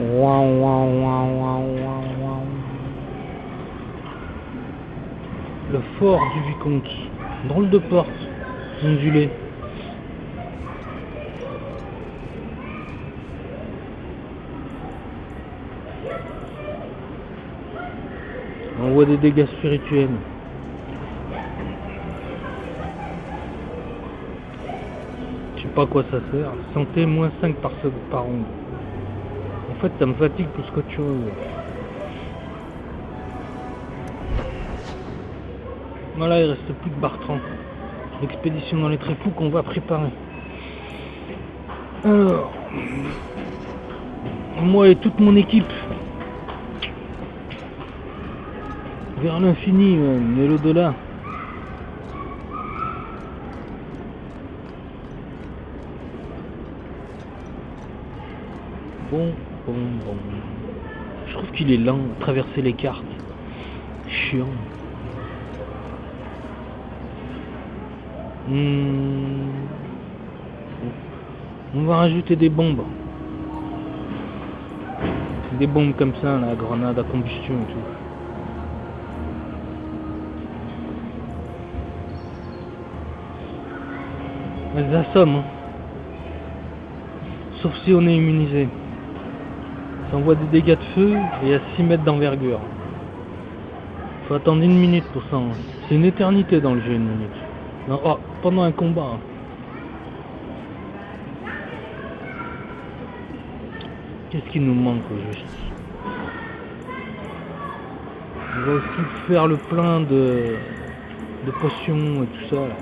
Ouin, ouin, ouin, ouin, ouin, ouin. Le fort du vicomte. Drôle de porte, ondulée. On voit des dégâts spirituels. Je sais pas à quoi ça sert. Santé -5 par onde. En fait, ça me fatigue plus qu'autre chose. Voilà, il reste plus que Bartran. L'expédition dans les trépoux qu'on va préparer. Alors, moi et toute mon équipe, vers l'infini et l'au-delà. Bon. Je trouve qu'il est lent à traverser les cartes. Chiant. On va rajouter des bombes. Des bombes comme ça, la grenade à combustion et tout. Elles assomment. Hein. Sauf si on est immunisé. Ça envoie des dégâts de feu et à 6 mètres d'envergure. Faut attendre 1 minute pour ça. Hein. C'est une éternité dans le jeu, 1 minute. Non, oh, pendant un combat. Qu'est-ce qui nous manque au juste? On va aussi faire le plein de potions et tout ça. Là.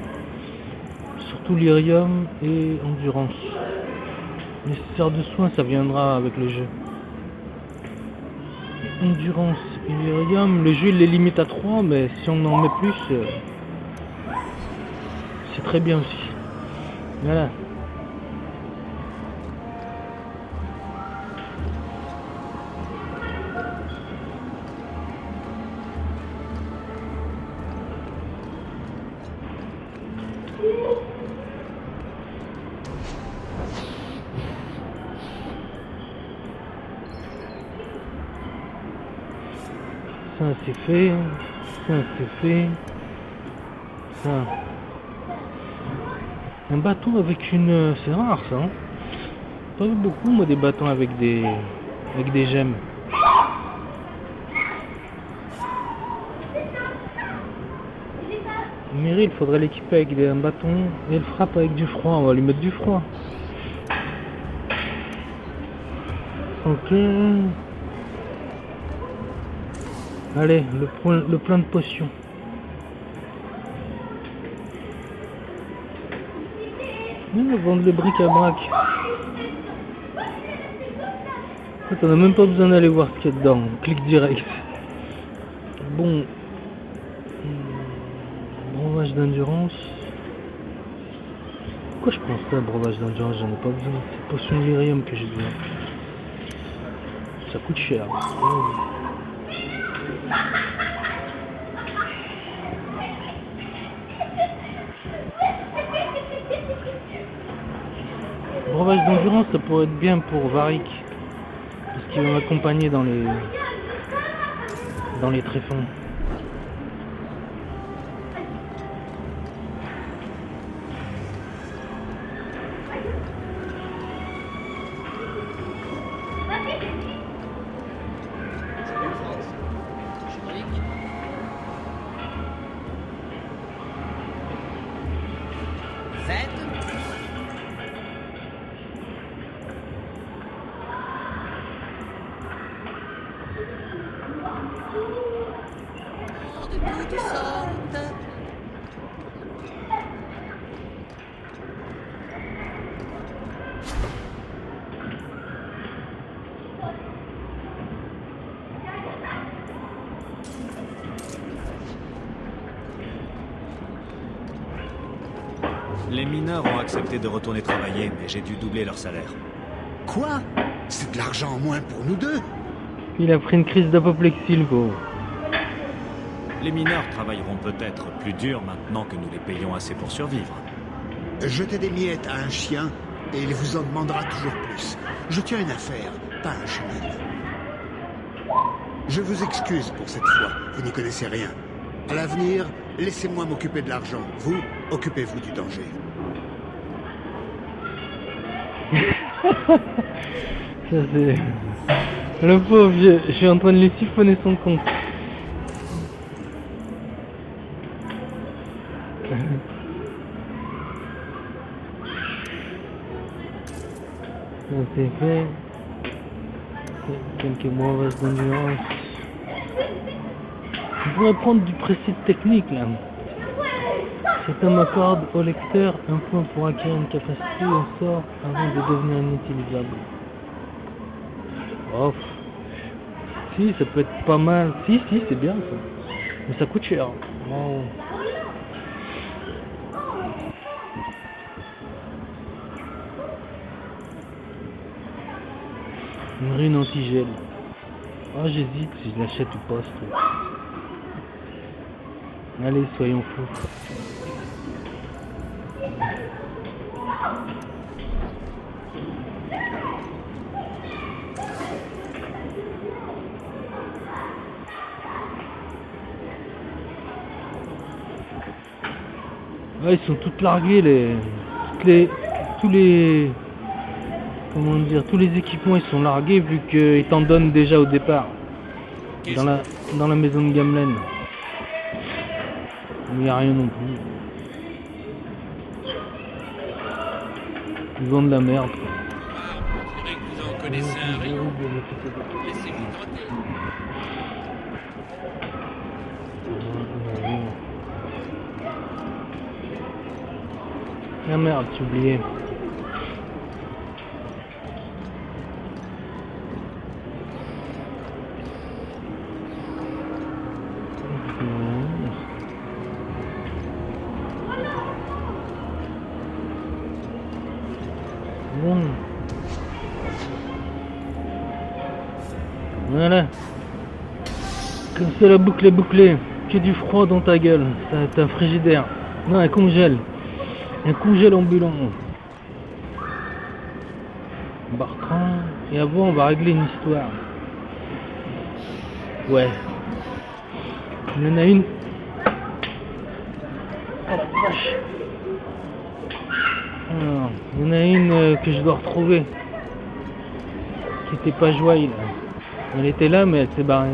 Surtout lyrium et endurance. Nécessaire de soins, ça viendra avec le jeu. Endurance et lyrium, le jeu il les limite à 3, mais si on en met plus, c'est très bien aussi. Voilà. Ça c'est fait, ça c'est fait, ça. Un bâton avec une... C'est rare ça, hein. Pas vu beaucoup moi des bâtons avec des gemmes. Meryl, il faudrait l'équiper avec un bâton et elle frappe avec du froid, on va lui mettre du froid. Ok. Allez, le plein de potions. On va vendre le bric-à-brac. En fait, on n'a même pas besoin d'aller voir ce qu'il y a dedans. On clique direct. Bon. Breuvage d'endurance. Pourquoi je prends ça, breuvage d'endurance? J'en ai pas besoin. C'est potion de lyrium que j'ai besoin. Ça coûte cher. Breuvage d'endurance, ça pourrait être bien pour Varric, parce qu'il va m'accompagner dans les tréfonds. Les mineurs ont accepté de retourner travailler, mais j'ai dû doubler leur salaire. Quoi? C'est de l'argent en moins pour nous deux? Il a pris une crise d'apoplexie, le pauvre. Les mineurs travailleront peut-être plus dur maintenant que nous les payons assez pour survivre. Jetez des miettes à un chien et il vous en demandera toujours plus. Je tiens une affaire. pas un chenil. Je vous excuse pour cette fois, vous n'y connaissez rien. À l'avenir, laissez-moi m'occuper de l'argent. Vous, occupez-vous du danger. Ça c'est... Le pauvre, je suis en train de lui siphonner son compte. Ça c'est fait. Quelques mauvaises endurance. Je pourrais prendre du précis technique là. Cet homme accorde au lecteur un point pour acquérir une capacité au sort avant de devenir inutilisable. Oh. Si, ça peut être pas mal. Si, c'est bien ça. Mais ça coûte cher. Wow. Une rune anti-gel. Oh, j'hésite si je l'achète ou pas ce truc. Allez, soyons fous. Ouais, ils sont toutes largués, comment dire, tous les équipements ils sont largués vu qu'ils t'en donnent déjà au départ. Dans la maison de Gamlen. Il n'y a rien non plus. Ils vendent de la merde. On dirait que vous en connaissez un rayon. Laissez-vous tenter. Ah merde, j'ai oublié. Bon. Voilà. Comme ça la boucle est bouclée. Que du froid dans ta gueule. T'as un frigidaire. Non, un congèle. Un congèle ambulant. Bertrand. Et avant, on va régler une histoire. Ouais. Il y en a une. Oh la vache. Alors, il y en a une que je dois retrouver. Qui était pas joyeuse. Elle était là, mais elle s'est barrée.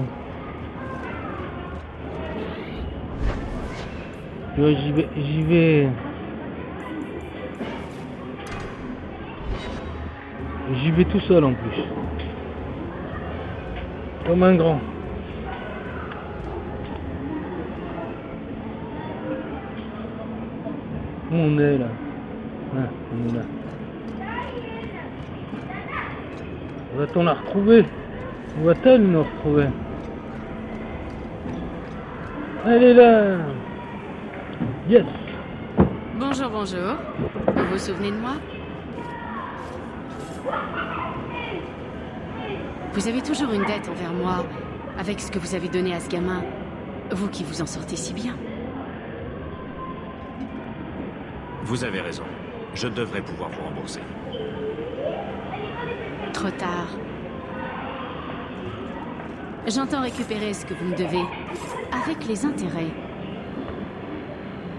J'y vais. J'y vais tout seul en plus. Comme un grand. Où on est là? Ah, on est là. Va-t-on la retrouver? Où va-t-elle nous retrouver? Elle est là! Yes! Bonjour, bonjour. Vous vous souvenez de moi? Vous avez toujours une dette envers moi, avec ce que vous avez donné à ce gamin. Vous qui vous en sortez si bien. Vous avez raison. Je devrais pouvoir vous rembourser. Trop tard. J'entends récupérer ce que vous me devez, avec les intérêts.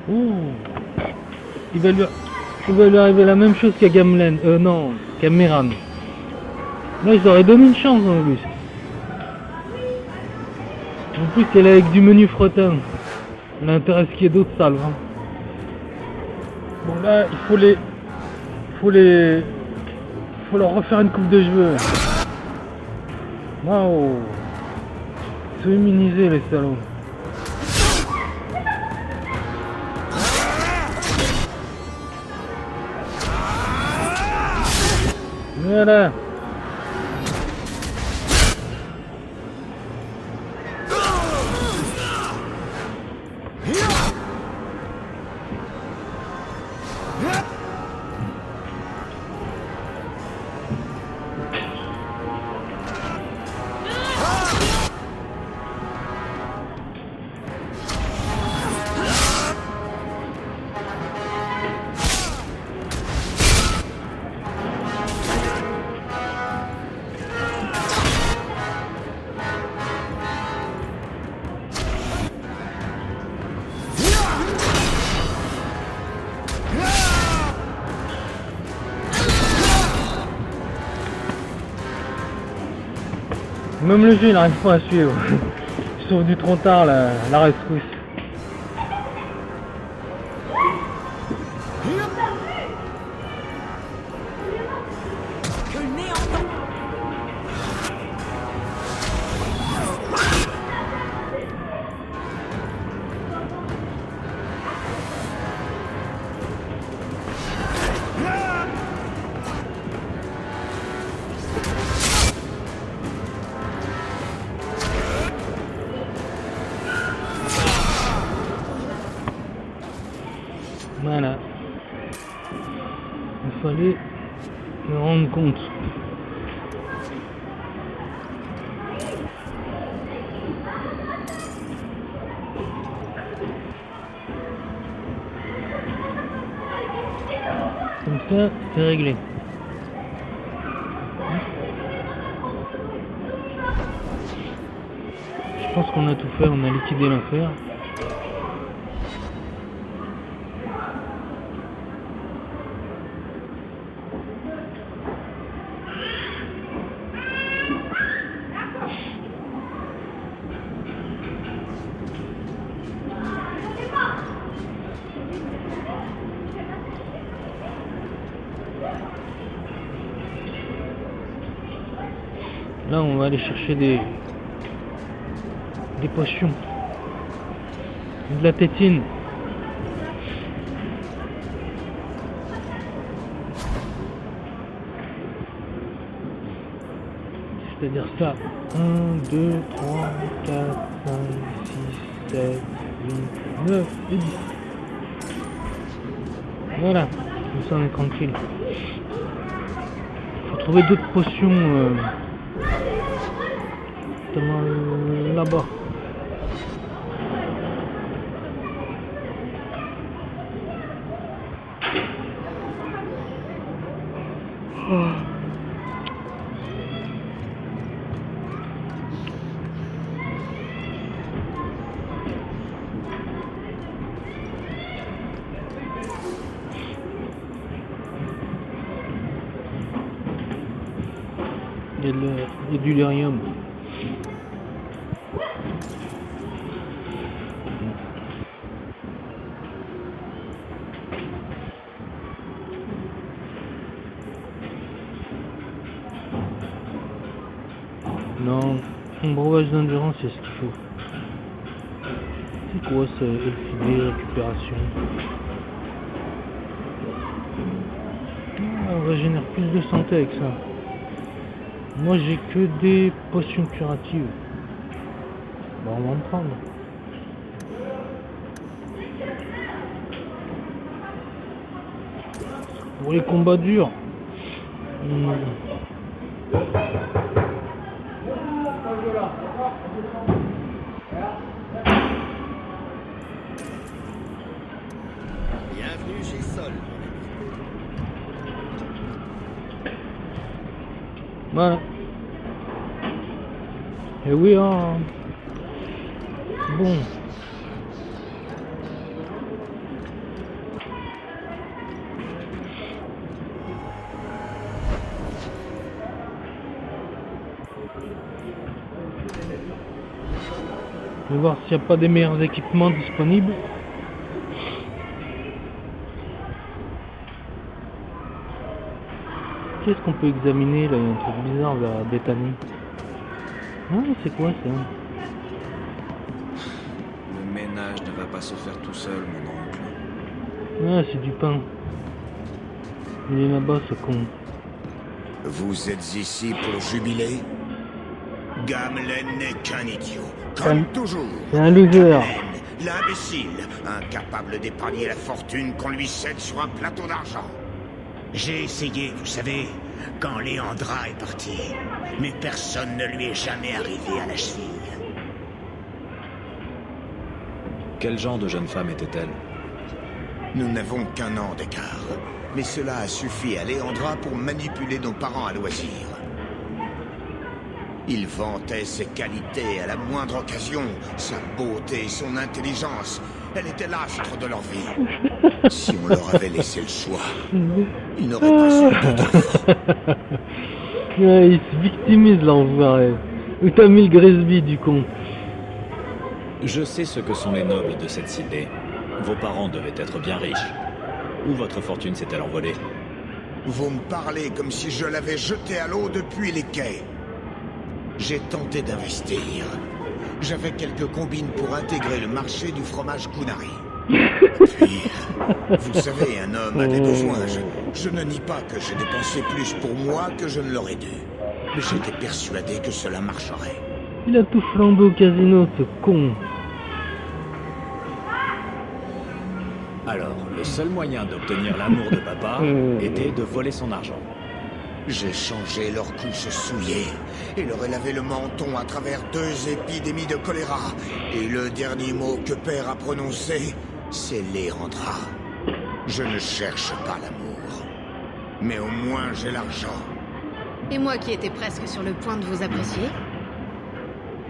Ouh. Il va lui arriver la même chose qu'à Gamlen. Non, qu'à Meran. Là, ils auraient donné une chance en plus. En plus, elle est avec du menu frottin. Elle a intérêt à ce qu'il y ait d'autres salves. Hein. Bon, là, il faut leur refaire une coupe de cheveux. Waouh. Ils sont immunisés, les salauds. Voilà. Même le jeu il n'arrive pas à suivre. Je trouve du trop tard la rescousse. Que le néant tombe. Voilà. Il fallait me rendre compte. Comme ça, c'est réglé. Je pense qu'on a tout fait, on a liquidé l'affaire. Là, on va aller chercher des potions, de la tétine. C'est-à-dire ça. 1, 2, 3, 4, 5, 6, 7, 8, 9 et 10. Voilà, comme ça on est tranquille. Faut trouver d'autres potions. Là-bas. Il y a du lyrium. Non, un breuvage d'endurance, c'est ce qu'il faut. C'est quoi ça? LCD, récupération. Ah, on régénère plus de santé avec ça. Moi j'ai que des potions curatives. Bon, on va en prendre. Pour les combats durs. Bienvenue chez Sol. Voilà. Et oui, hein. Bon. Je vais voir s'il n'y a pas des meilleurs équipements disponibles. Qu'est-ce qu'on peut examiner là? Il y a un truc bizarre vers Bethany. Ah, c'est quoi ça? Le ménage ne va pas se faire tout seul, mon oncle. Ah, c'est du pain. Il est là-bas, ce con. Vous êtes ici pour jubiler? Gamlen n'est qu'un idiot, comme toujours. C'est un loser. Gamlen, l'imbécile, incapable d'épargner la fortune qu'on lui cède sur un plateau d'argent. J'ai essayé, vous savez, quand Léandra est parti, mais personne ne lui est jamais arrivé à la cheville. Quel genre de jeune femme était-elle? Nous n'avons qu'un an d'écart, mais cela a suffi à Léandra pour manipuler nos parents à loisir. Il vantait ses qualités à la moindre occasion, sa beauté, son intelligence. Elle était l'astre de leur vie. Si on leur avait laissé le choix, ils n'auraient pas su d'autre. Ouais, il se victimise là, on voit. Où t'as mis le Gresby du con? Je sais ce que sont les nobles de cette cité. Vos parents devaient être bien riches. Où votre fortune s'est-elle envolée? Vous me parlez comme si je l'avais jeté à l'eau depuis les quais. J'ai tenté d'investir. J'avais quelques combines pour intégrer le marché du fromage Kunari. Puis, vous savez, un homme a des besoins. Je ne nie pas que j'ai dépensé plus pour moi que je ne l'aurais dû. Mais j'étais persuadé que cela marcherait. Il a tout flambé au casino, ce con. Alors, le seul moyen d'obtenir l'amour de papa était de voler son argent. J'ai changé leurs couches souillées et leur ai lavé le menton à travers 2 épidémies de choléra. Et le dernier mot que Père a prononcé, c'est Léandra. Je ne cherche pas l'amour, mais au moins j'ai l'argent. Et moi qui étais presque sur le point de vous apprécier?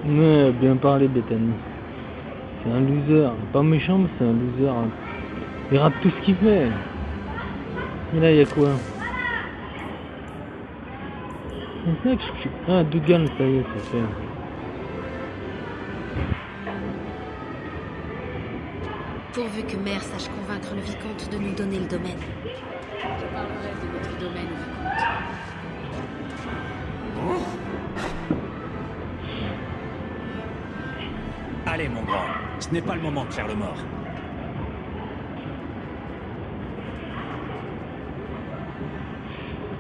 Ouais, bien parlé, Bethany. C'est un loser. Pas méchant, mais c'est un loser. Il rate tout ce qu'il fait. Et là, il y a quoi? Ah, Dougan, ça y est, c'est fait. Pourvu que Mère sache convaincre le vicomte de nous donner le domaine. Je parlerai de notre domaine au vicomte. Allez, mon grand, ce n'est pas le moment de faire le mort.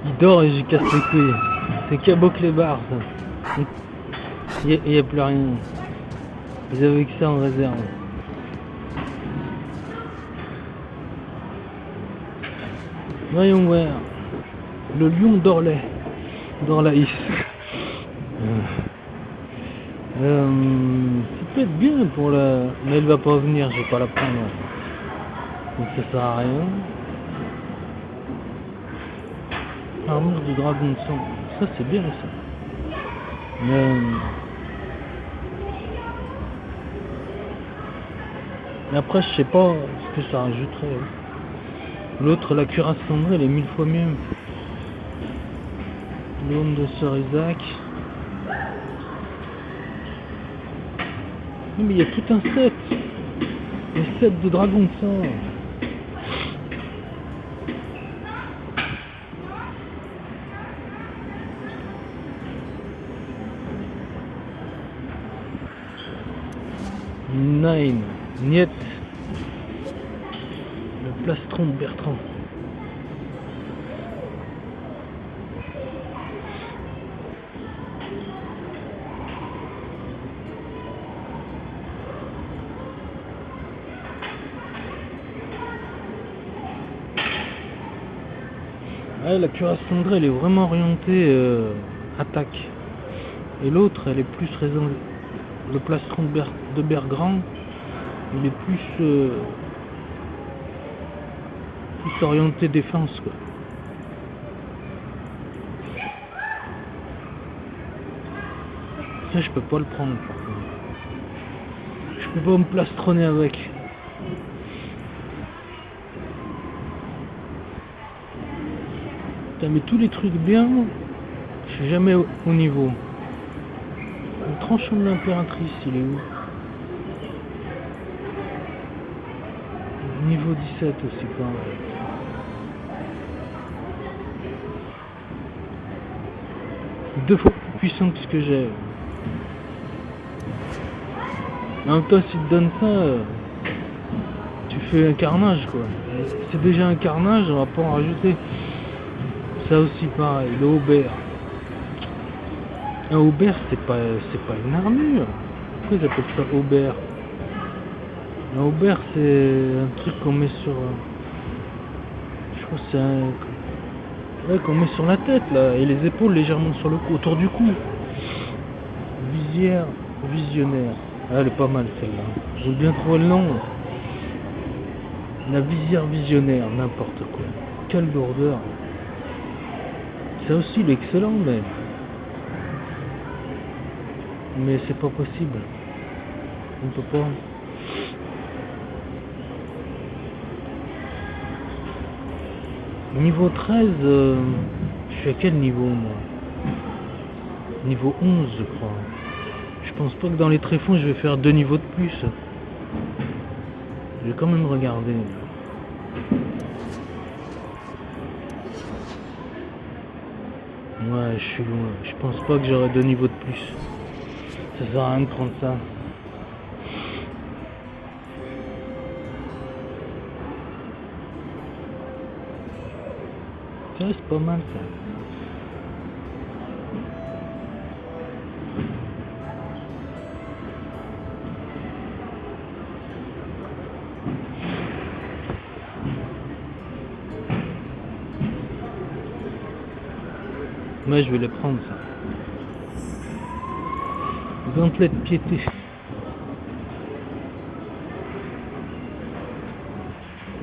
Il dort et j'y casse les couilles. C'est Cabot les barres, ça. Il n'y a plus rien. Vous avez que ça en réserve. Voyons voir. Le lion d'Orlais. d'Orlaïs. Ça peut être bien pour la... Mais elle va pas venir, je vais pas la prendre. Donc ça sert à rien. Armure du dragon de sang. Ça c'est bien ça. Mais... Et après je sais pas ce que ça rajouterait. L'autre, la cuirasse cendrée, elle est 1000 fois mieux. L'homme de Sir Isaac. Oui, mais il y a tout un set. Le set de dragon de sang. Nine. Niet. Le plastron de Bertrand. Ouais, la cuirasse cendrée, elle est vraiment orientée attaque. Et l'autre, elle est plus raison. Le plastron de Bergrand, il est plus orienté défense, quoi. Ça, je peux pas le prendre, par contre. Je peux pas me plastronner avec. Putain, mais tous les trucs bien, je suis jamais au niveau. Le tranchant de l'impératrice, il est où? Niveau 17 aussi, quand même. Deux fois plus puissant que ce que j'ai. En même temps, si tu te donnes ça, tu fais un carnage, quoi. C'est déjà un carnage, on va pas en rajouter. Ça aussi pareil, le Aubert. Un Aubert, c'est pas une armure. Pourquoi ils appellent ça Aubert? Un Aubert, c'est un truc qu'on met sur... Je crois que c'est un... Ouais, qu'on met sur la tête, là, et les épaules légèrement sur le cou, autour du cou. Visière visionnaire. Ah, elle est pas mal, celle-là. Je veux bien trouver le nom. La visière visionnaire, n'importe quoi. Quelle lourdeur. Ça aussi, il est excellent, mais c'est pas possible. On peut pas. Niveau 13, je suis à quel niveau, moi? Niveau 11, je crois. Je pense pas que dans les tréfonds je vais faire 2 niveaux de plus. Je vais quand même regarder. Ouais, je suis loin. Je pense pas que j'aurai 2 niveaux de plus. Ça sert à rien de prendre ça. Ça c'est pas mal ça. Moi je vais les prendre ça. Gantelet de piété.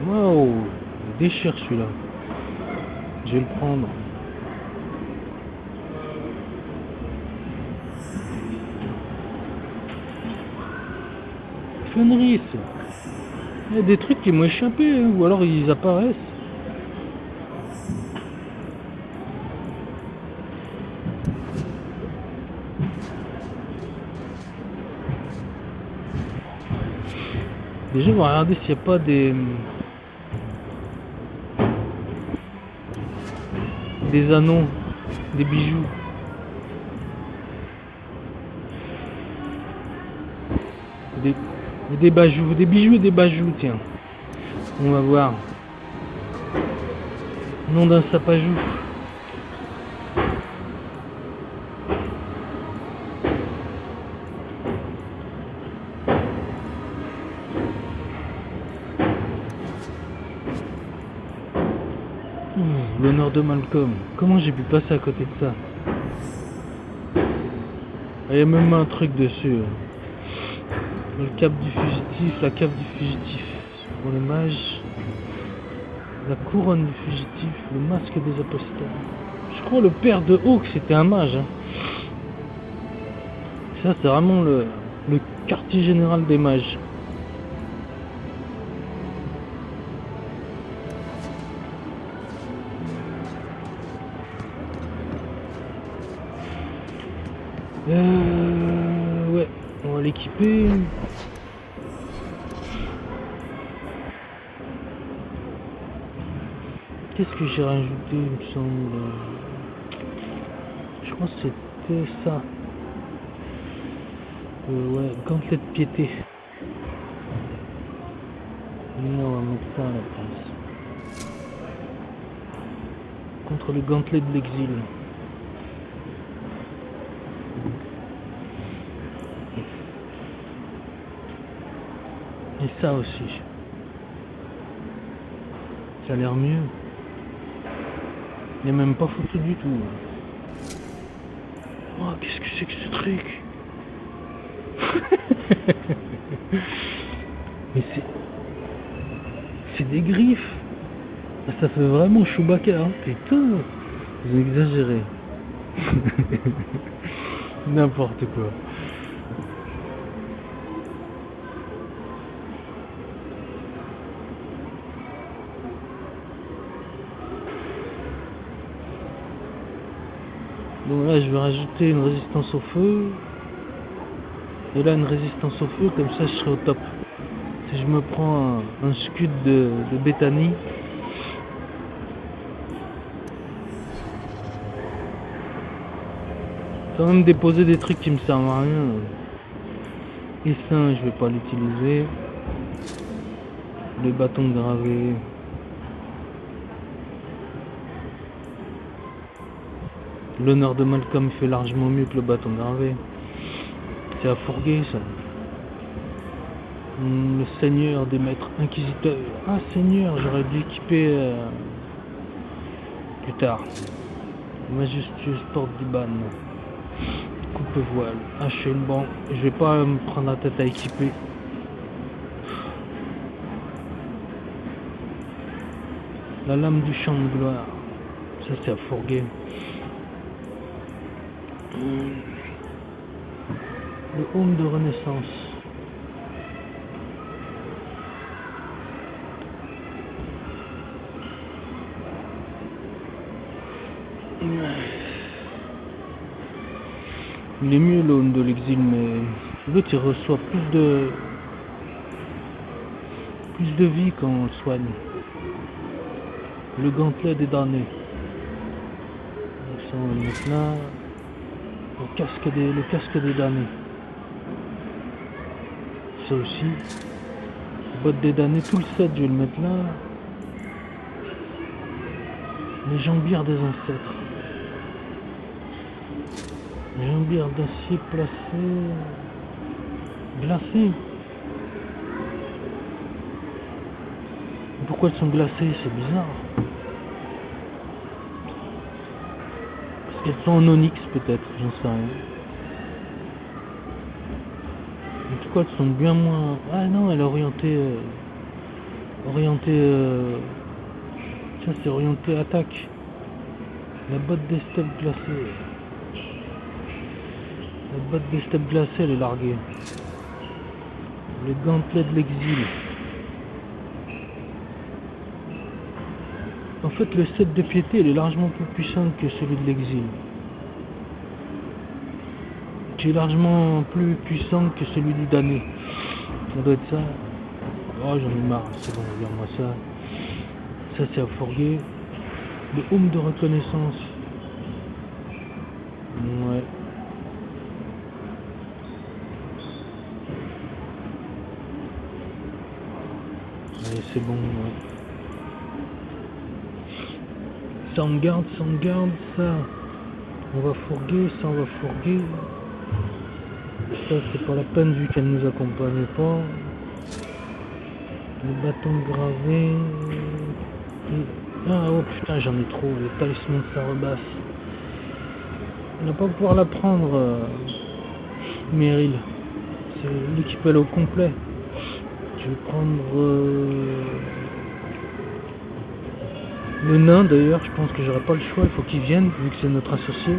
Waouh, il déchire celui-là. Je vais le prendre. Fenris. Il y a des trucs qui m'ont échappé, hein, ou alors ils apparaissent. Déjà on va regarder s'il n'y a pas des anneaux, des bijoux. Des bajoux, des bijoux et des bajoux, tiens. On va voir. Nom d'un sapajou. L'honneur de Malcolm. Comment j'ai pu passer à côté de ça? Il y a même un truc dessus. Le cap du fugitif, la cape du fugitif. Pour les mages. La couronne du fugitif, le masque des apostats. Je crois le père de Hawk c'était un mage. Hein. Ça c'est vraiment le quartier général des mages. Ouais, on va l'équiper. Qu'est-ce que j'ai rajouté, il me semble. Je crois que c'était ça. Ouais, gantelet de piété. Non, on va mettre ça à la place. Contre le gantelet de l'exil. Et ça aussi. Ça a l'air mieux. Il n'est même pas foutu du tout. Oh, qu'est-ce que c'est que ce truc? Mais c'est des griffes. Ça fait vraiment Chewbacca, hein. Putain, vous exagérez. N'importe quoi. Donc là je vais rajouter une résistance au feu. Et là une résistance au feu, comme ça je serai au top. Si je me prends un scud de Bethany. Quand même déposer des trucs qui me servent à rien. Et ça je vais pas l'utiliser. Le bâton gravé. L'honneur de Malcolm fait largement mieux que le bâton gravé. C'est à fourguer ça. Le seigneur des maîtres inquisiteurs. Ah seigneur, j'aurais dû équiper plus tard. Majestueuse porte du ban. Coupe-voile. Hacher le banc. Je vais pas me prendre la tête à équiper. La lame du champ de gloire. Ça c'est à fourguer. Le home de renaissance. Il est mieux l'aune de l'exil, mais l'autre il reçoit plus de vie quand on le soigne. Le gantelet des damnés. Donc ça on va le mettre là. Le casque des damnés. Ça aussi. Bottes des damnés, tout le set je vais le mettre là. Les jambières des ancêtres. Les jambières d'acier placées. Glacées. Pourquoi elles sont glacées? C'est bizarre. Parce qu'elles sont en onyx peut-être, j'en sais rien. En tout cas elles sont bien moins... Ah non, elle est orientée... Ça c'est orienté attaque. La botte des steppes glacées. La botte des steppes glacées elle est larguée. Le gantelet de l'exil. En fait le set de piété il est largement plus puissant que celui de l'exil. Qui est largement plus puissant que celui du damné. Ça doit être ça. Oh j'en ai marre, c'est bon, regarde-moi ça. Ça c'est à fourguer. Le home de reconnaissance. Ouais. Allez, c'est bon, ouais. Ça on garde, ça. On va fourguer, ça on va fourguer. Ça c'est pas la peine vu qu'elle nous accompagne pas. Les bâtons gravés. Ah oh putain j'en ai trop, le talisman de sa rebasse. On va pas pouvoir la prendre Meryl. C'est l'équipe elle est au complet. Je vais prendre le nain d'ailleurs, je pense que j'aurai pas le choix, il faut qu'il vienne vu que c'est notre associé.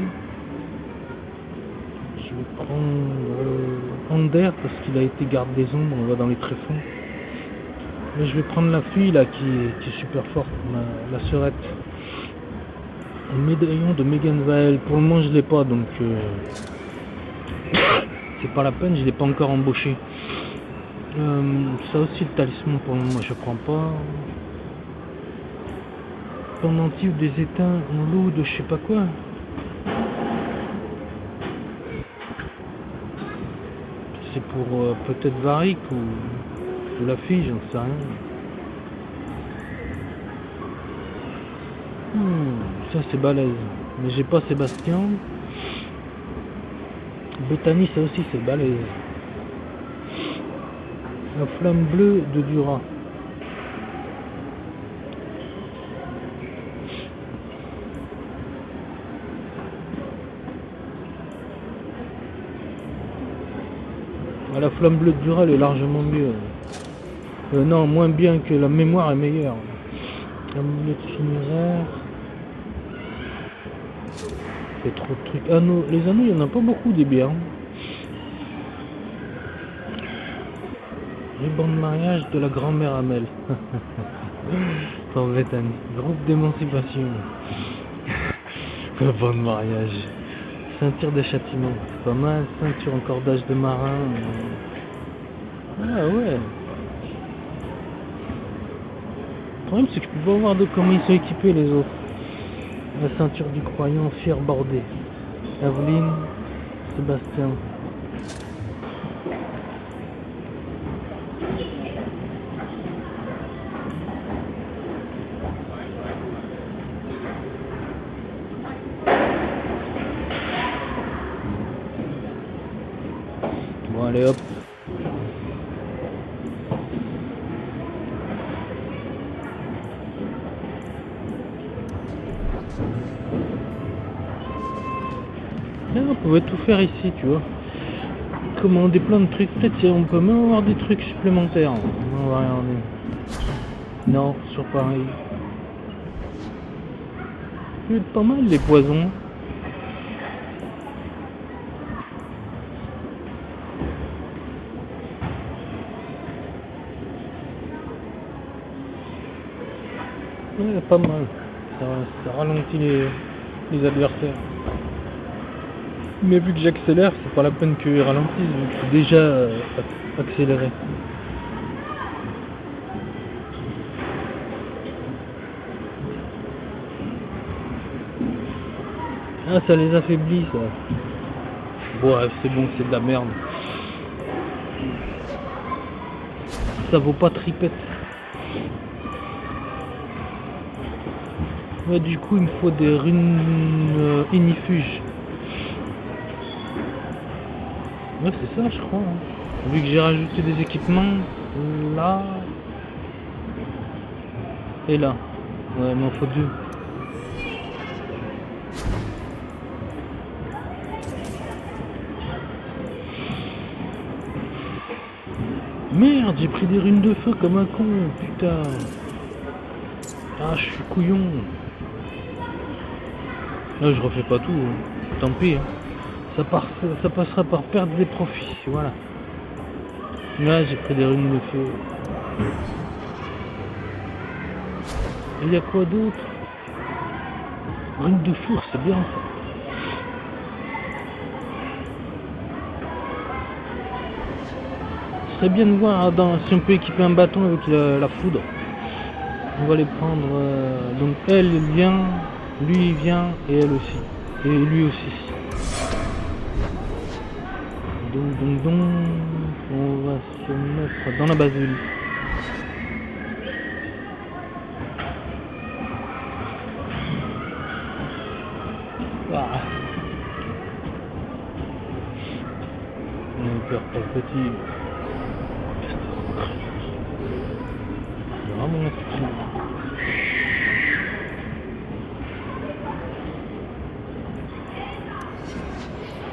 Je vais prendre Ander parce qu'il a été garde des ombres, on va dans les tréfonds. Mais je vais prendre la fille là qui est super forte, la sœurette. Le médaillon de Megan Vael, pour le moment je l'ai pas donc c'est pas la peine, je l'ai pas encore embauché. Ça aussi le talisman pour le moment je prends pas. Pendentif des étains en l'eau de je sais pas quoi. C'est pour peut-être Varric ou la fille, j'en sais rien. Ça c'est balèze. Mais j'ai pas Sébastien. Bethany ça aussi c'est balèze. La flamme bleue de Dura. La flamme bleue de Dura elle est largement mieux. Non, moins bien que la mémoire est meilleure. Amulette funéraire. Fait trop de trucs. Anneaux. Les anneaux, il n'y en a pas beaucoup des biens. Ruban de mariage de la grand-mère Amel. Pour Bethany. Groupe d'émancipation. Ruban de mariage. Ceinture de châtiment. C'est pas mal. Ceinture en cordage de marin. Ah ouais. Le problème c'est que je peux pas voir de comment ils sont équipés les autres. La ceinture du croyant, fier bordé. Aveline, Sébastien. Bon allez hop. Là, on pouvait tout faire ici, tu vois. Commander plein de trucs. Peut-être on peut même avoir des trucs supplémentaires. On va regarder. Non, sur pareil. Ça peut être pas mal les poisons. Ouais, pas mal. Ça ralentit les adversaires. Mais vu que j'accélère, c'est pas la peine qu'il ralentisse, vu que c'est déjà accéléré. Ah, ça les affaiblit, ça. Bref, c'est bon, c'est de la merde. Ça vaut pas tripette. Ouais, du coup, il me faut des runes inifuges. Ouais, c'est ça, je crois. Hein. Vu que j'ai rajouté des équipements là et là. Ouais, il m'en faut deux. Merde, j'ai pris des runes de feu comme un con, putain. Ah, je suis couillon. Là, je refais pas tout, hein. Tant pis. Hein. Ça passera par perdre des profits, voilà. Là, j'ai pris des runes de feu. Et il y a quoi d'autre? Runes de four, c'est bien ça. Ce serait bien de voir si on peut équiper un bâton avec la foudre. On va les prendre. Donc elle vient, lui il vient et elle aussi. Et lui aussi. Donc, on va se mettre dans la basilique. Ah. On perd pas le petit. C'est vraiment insuffisant.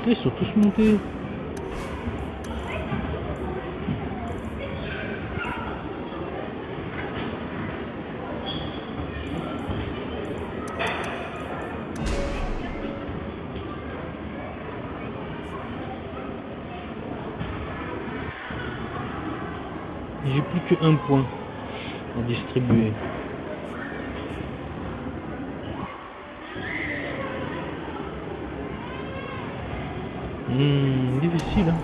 Ils sont tous montés. J'ai plus que 1 point à distribuer. Difficile, hein.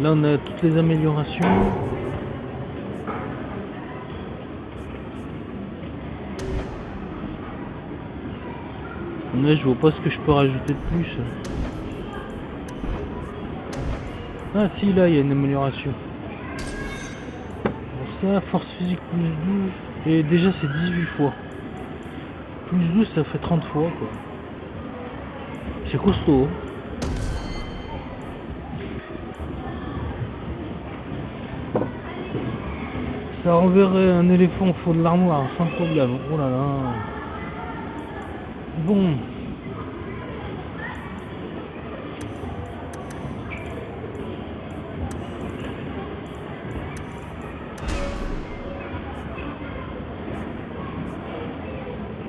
Là on a toutes les améliorations. Là je vois pas ce que je peux rajouter de plus. Ah si, là il y a une amélioration. Ça, force physique plus 12. Et déjà c'est 18 fois. Plus 12 ça fait 30 fois quoi. C'est costaud. Ça renverrait un éléphant au fond de l'armoire sans problème. Oh là là. Bon.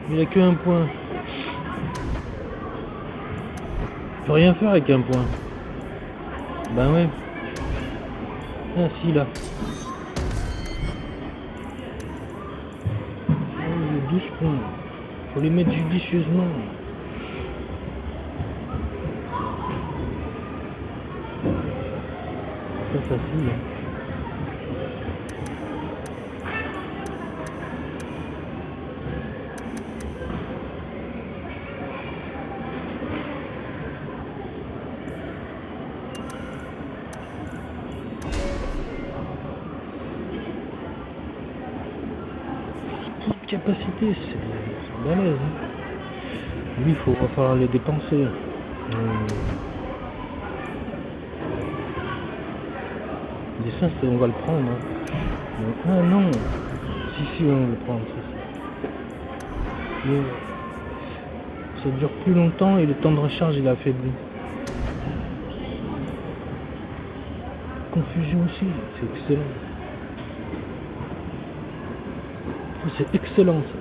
Il n'y a que 1 point. Je peux rien faire avec 1 point. Ben ouais. Ah si là. 12 points. Faut les mettre judicieusement. C'est facile. Capacité, c'est balèze. Lui, il va falloir les dépenser. Ça, on va le prendre. Hein. Ah non. Si, on va le prendre. Mais ça dure plus longtemps et le temps de recharge il a affaibli. Confusion aussi, c'est excellent. C'est excellent ça.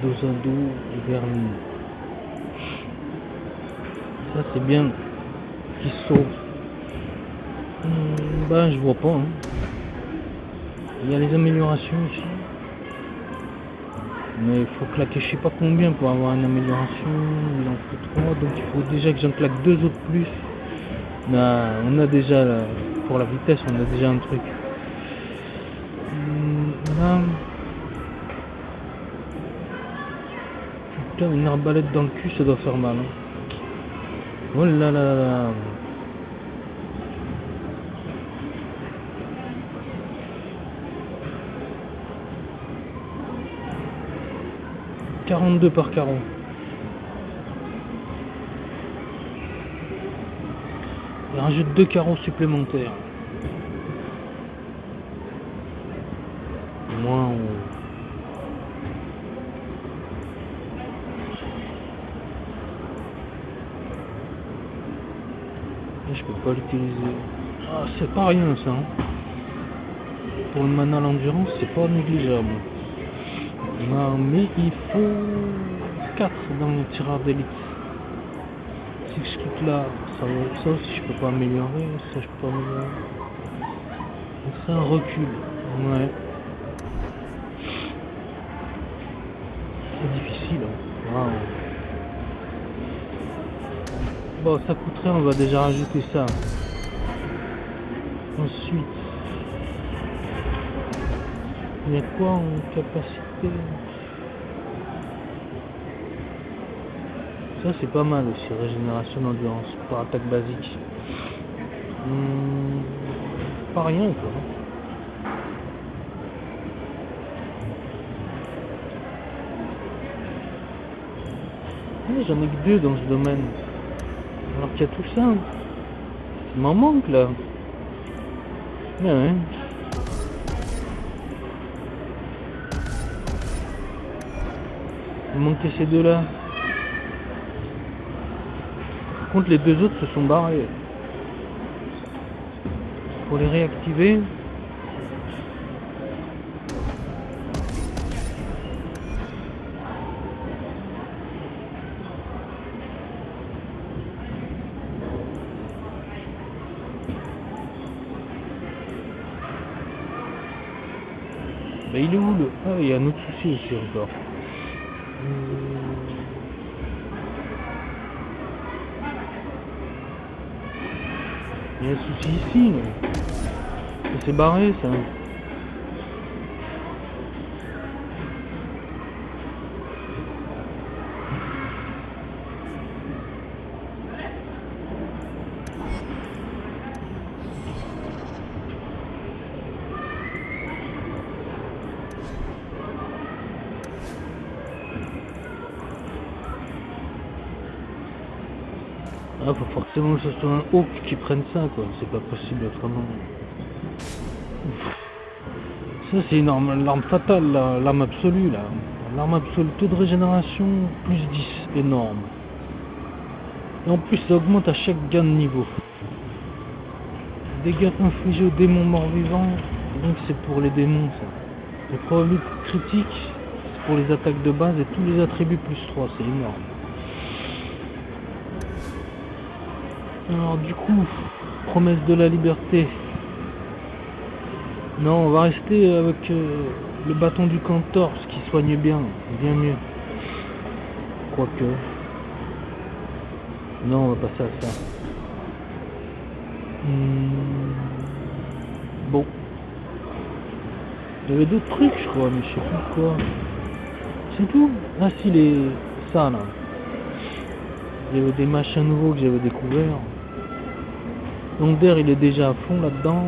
Dosado et vernis. Ça Ça c'est bien qu'il sauve. Ben je vois pas. Hein. Il y a les améliorations ici. Mais il faut claquer je sais pas combien pour avoir une amélioration. Il en faut 3, donc il faut déjà que j'en claque 2 autres plus. On a déjà pour la vitesse, on a déjà un truc. Là. Putain, une arbalète dans le cul, ça doit faire mal. Hein. Oh là là là. « 42 par carreau. Il rajoute 2 carreaux supplémentaires. Moins on... Je peux pas l'utiliser. Ah, c'est pas rien ça. Hein. Pour le mana l'endurance, c'est pas négligeable. Non, mais il faut 4 dans le tireur d'élite. Si je clique là, ça aussi je peux pas améliorer, ça je peux pas améliorer. Donc c'est un recul. Ouais. C'est difficile. Hein. Wow. Bon, ça coûterait, on va déjà rajouter ça. Ensuite, il y a quoi en capacité? Ça c'est pas mal aussi, régénération d'endurance pour attaque basique. Pas rien quoi. J'en ai que 2 dans ce domaine. Alors qu'il y a tout ça. Il m'en manque là. Ouais. Il manquait ces 2 là. Par contre les 2 autres se sont barrés. Pour les réactiver. Mais il est où le... Ah, il y a un autre souci aussi encore. Il y a un souci ici, mais... Ça s'est barré, ça. Ah, faut forcément que ce soit un Hawk qui prenne ça, quoi. C'est pas possible autrement. Ça, c'est une arme, l'arme fatale, l'arme absolue, là. L'arme absolue, taux de régénération, plus 10, énorme. Et en plus, ça augmente à chaque gain de niveau. Dégâts infligés aux démons morts-vivants, donc c'est pour les démons, ça. Les probabilités critiques, c'est pour les attaques de base, et tous les attributs plus 3, c'est énorme. Alors du coup, promesse de la liberté. Non, on va rester avec le bâton du Cantor, ce qui soigne bien mieux. Quoique. Non, on va passer à ça. Bon. Il y avait d'autres trucs, je crois, mais je sais plus quoi. C'est tout. Ah si, ça là. Il y avait des machins nouveaux que j'avais découverts. Donc d'air il est déjà à fond là-dedans.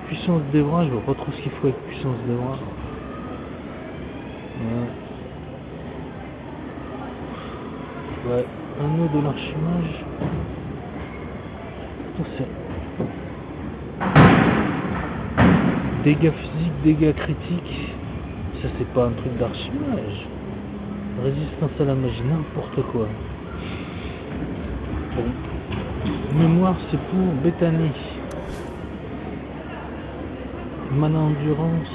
Puissance des bras, je vois pas trop ce qu'il faut avec puissance des bras. Ouais. Anneau de l'archimage. Dégâts physiques, dégâts critiques. Ça c'est pas un truc d'archimage. Résistance à la magie, n'importe quoi. Bon. Mémoire c'est pour Bethany. Mana endurance.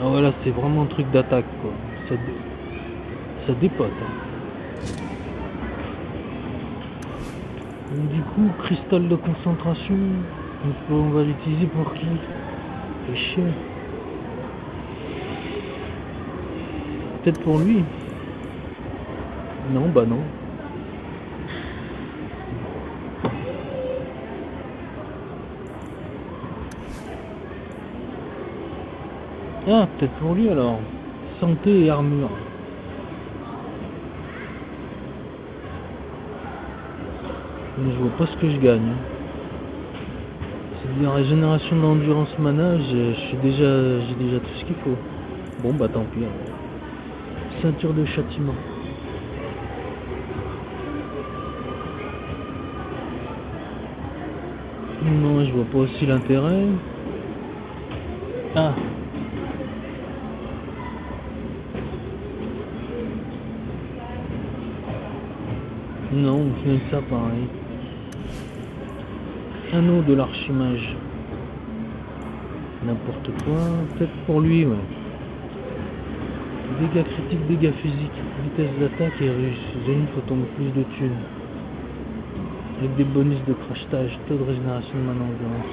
Ah voilà, c'est vraiment un truc d'attaque quoi. ça dépote. Hein. Donc, du coup, cristal de concentration, on va l'utiliser pour qui? C'est chier. Peut-être pour lui. Non, bah non. Ah, peut-être pour lui alors. Santé et armure. Mais je vois pas ce que je gagne. C'est une régénération d'endurance mana, j'ai déjà tout ce qu'il faut. Bon bah tant pis. Alors. Ceinture de châtiment. Non, je vois pas aussi l'intérêt. Ah. Non, on fait ça pareil. Anneau de l'archimage. N'importe quoi. Peut-être pour lui, ouais. Dégâts critiques, dégâts physiques, vitesse d'attaque et russe. Zénith faut tomber plus de thunes. Avec des bonus de crachetage, taux de régénération de mana endurance.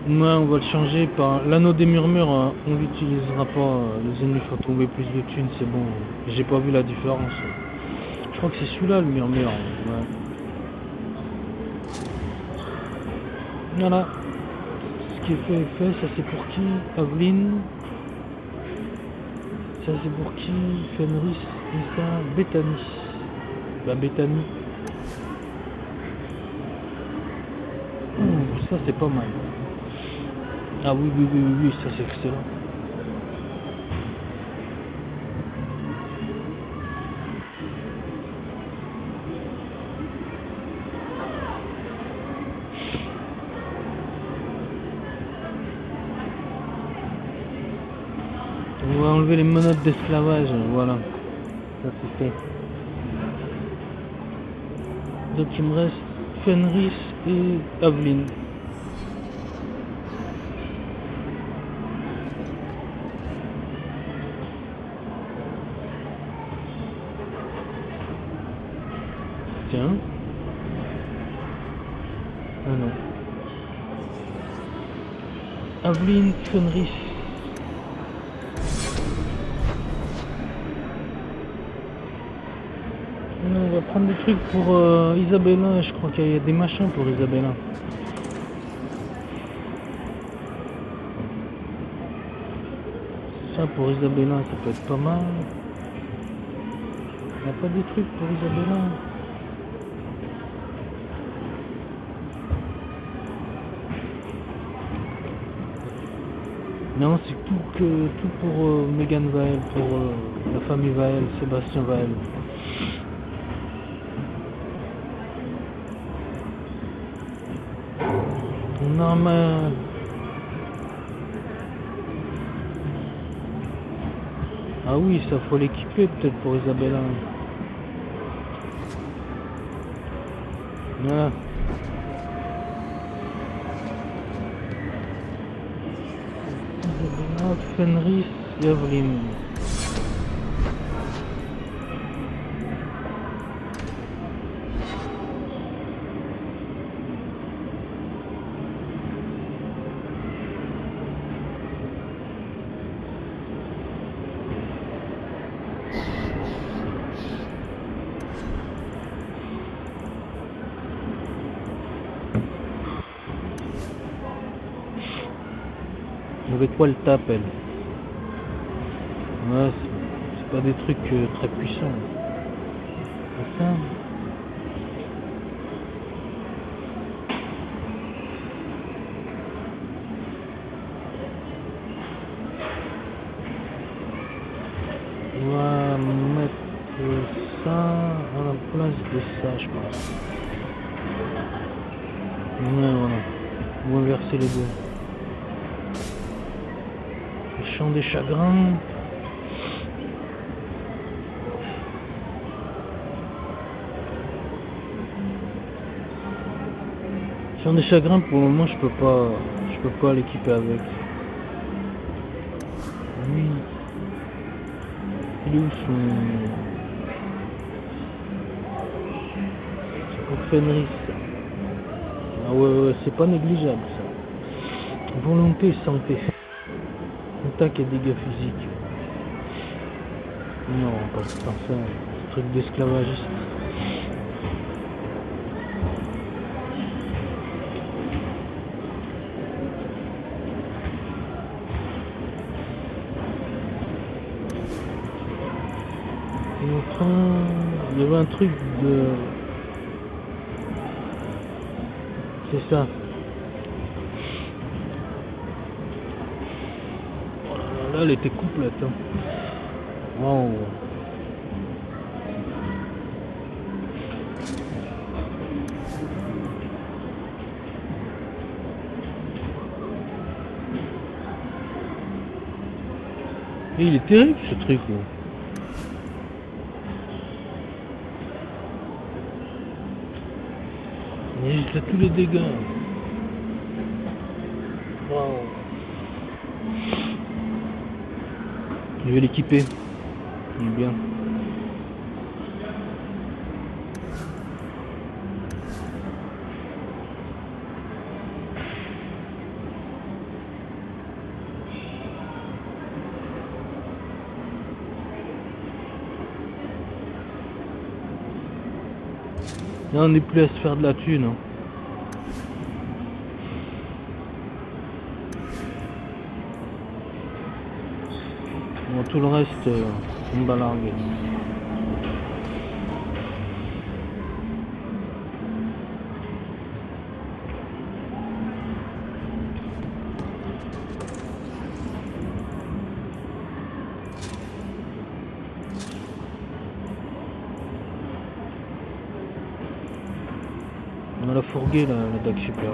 Ouais, on va le changer par l'anneau des murmures, on l'utilisera pas. Les ennemis font tomber plus de thunes, c'est bon. J'ai pas vu la différence. Je crois que c'est celui-là le murmure. Ouais. Voilà. Ce qui est fait, ça c'est pour qui? Aveline. Ça c'est pour qui? Fenris, Issa, Bethany. La Bethany. Ça c'est pas mal. Ah oui, ça c'est excellent. On va enlever les menottes d'esclavage, voilà. Ça c'est fait. Donc il me reste Fenris et Aveline. Tiens. Ah non. Aveline, Fenris. On va prendre des trucs pour Isabella, je crois qu'il y a des machins pour Isabella. Ça pour Isabella, ça peut être pas mal. Il n'y a pas des trucs pour Isabella. Non, c'est tout pour Megan Vael, pour la famille Vael, Sébastien Vael. Non mais... Ah oui, ça faut l'équiper peut-être pour Isabella. Voilà. Isabella, Fenris et Aveline. Avec quoi elle tape elle? Ouais, c'est pas des trucs très puissants. Enfin. On va mettre ça à la place de ça, je pense. Ouais, voilà. On va inverser les deux. Chant des chagrins. Chant des chagrins pour le moment je peux pas l'équiper avec. Il est où son Fenris? Ah ouais, c'est pas négligeable ça. Volonté et santé. Attaque et dégâts physiques. Non, pas ça. Truc d'esclavagiste. Il y avait un truc de... C'est ça. Oh là, elle était complète. Hein. Wow. Et il est terrible ce truc là. Il a tous les dégâts. Wow. Je vais l'équiper. Il est bien. Là, on n'est plus à se faire de la thune. Hein. Bon, tout le reste, on va larguer. On a la fourguée, la dague supérieure.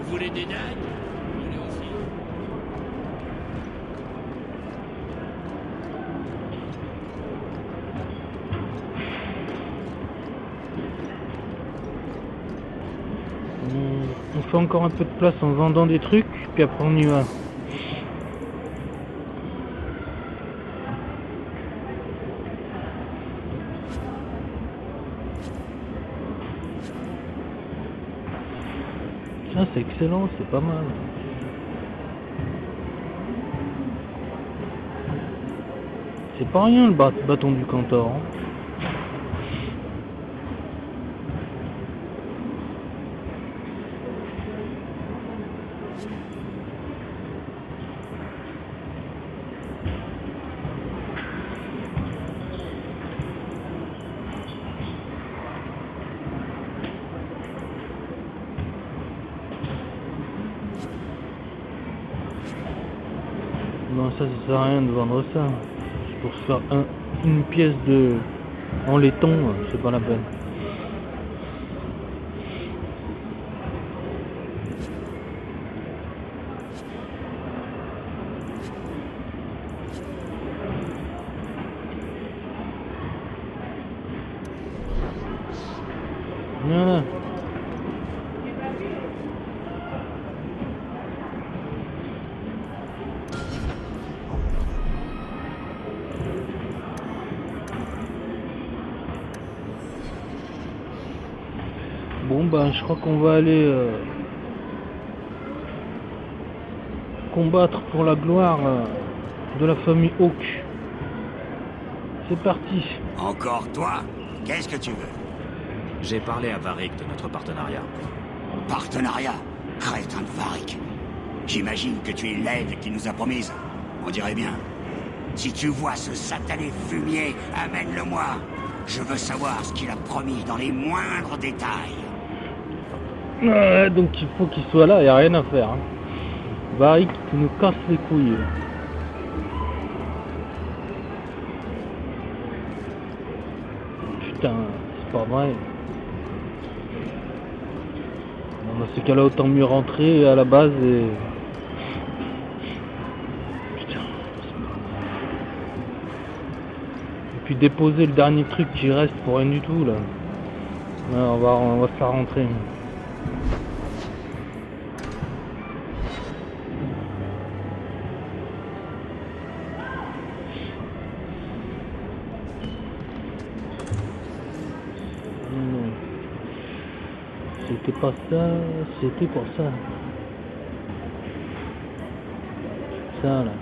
Vous voulez des dagues? Vous voulez aussi? On fait encore un peu de place en vendant des trucs, puis après on y va. Ça c'est excellent, c'est pas mal. C'est pas rien le bâton du Cantor. Hein. Non, ça sert à rien de vendre ça. C'est pour se faire une pièce de en laiton, c'est pas la peine. Voilà. Bon ben je crois qu'on va aller combattre pour la gloire de la famille Hawke. C'est parti. Encore toi? Qu'est-ce que tu veux? J'ai parlé à Varric de notre partenariat. Partenariat, crétin de Varric. J'imagine que tu es l'aide qu'il nous a promise. On dirait bien. Si tu vois ce satané fumier, amène-le-moi. Je veux savoir ce qu'il a promis dans les moindres détails. Ouais, donc il faut qu'il soit là, il n'y a rien à faire. Hein. Varric qui nous casse les couilles. Putain, c'est pas vrai. Bon, dans ces cas-là, autant mieux rentrer à la base et... Putain. Et puis déposer le dernier truc qui reste pour rien du tout là. Ouais, on va se la rentrer. Non. C'était pas ça, c'était pour ça. Ça là,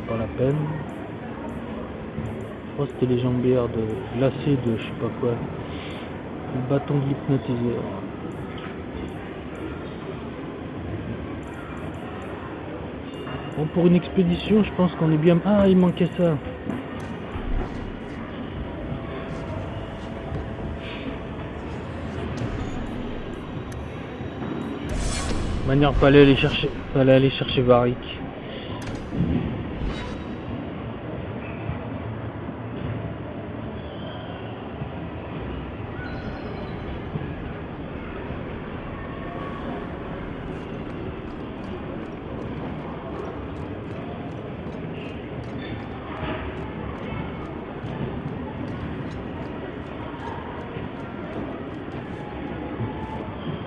pas la peine. Je crois que c'était les jambières de lacets de je sais pas quoi. Le bâton de l'hypnotiseur. Bon, pour une expédition, je pense qu'on est bien... Ah, il manquait ça. De manière, fallait aller chercher Varric.